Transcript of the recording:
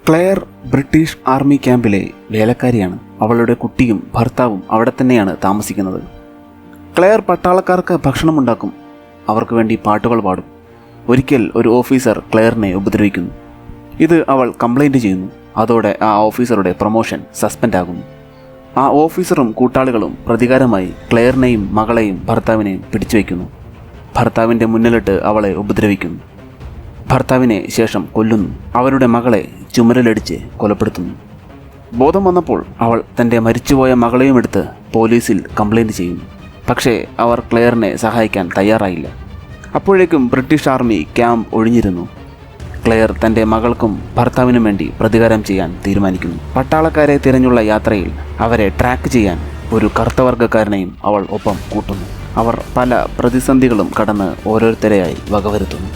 Clare British army ക്യാമ്പിലെ വേലക്കാരിയാണ്. അവളുടെ കുട്ടിയും ഭർത്താവും അവിടെ തന്നെയാണ് താമസിക്കുന്നത്. ക്ലെയർ പട്ടാളക്കാർക്ക് ഭക്ഷണമുണ്ടാക്കും, അവർക്ക് വേണ്ടി പാട്ടുകൾ പാടും. ഒരിക്കൽ ഒരു ഓഫീസർ ക്ലെയറിനെ ഉപദ്രവിക്കുന്നു. ഇത് അവൾ കംപ്ലൈൻറ്റ് ചെയ്യുന്നു. അതോടെ ആ ഓഫീസറുടെ പ്രൊമോഷൻ സസ്പെൻഡ് ആകുന്നു. ആ ഓഫീസറും കൂട്ടാളികളും പ്രതികാരമായി ക്ലെയറിനെയും മകളെയും ഭർത്താവിനെയും പിടിച്ചു വയ്ക്കുന്നു. ഭർത്താവിൻ്റെ മുന്നിലിട്ട് അവളെ ഉപദ്രവിക്കുന്നു. ഭർത്താവിനെ ശേഷം കൊല്ലുന്നു. അവരുടെ മകളെ ചുമരിലടിച്ച് കൊലപ്പെടുത്തുന്നു. ബോധം വന്നപ്പോൾ അവൾ തൻ്റെ മരിച്ചുപോയ മകളെയും എടുത്ത് പോലീസിൽ കംപ്ലൈൻറ്റ് ചെയ്യുന്നു. പക്ഷേ അവർ ക്ലെയറിനെ സഹായിക്കാൻ തയ്യാറായില്ല. അപ്പോഴേക്കും ബ്രിട്ടീഷ് ആർമി ക്യാമ്പ് ഒഴിഞ്ഞിരുന്നു. ക്ലെയർ തൻ്റെ മകൾക്കും ഭർത്താവിനും വേണ്ടി പ്രതികാരം ചെയ്യാൻ തീരുമാനിക്കുന്നു. പട്ടാളക്കാരെ തിരഞ്ഞുള്ള യാത്രയിൽ അവരെ ട്രാക്ക് ചെയ്യാൻ ഒരു കറുത്തവർഗ്ഗക്കാരനെയും അവൾ ഒപ്പം കൂട്ടുന്നു. അവർ പല പ്രതിസന്ധികളും കടന്ന് ഓരോരുത്തരെയായി വകവരുത്തുന്നു.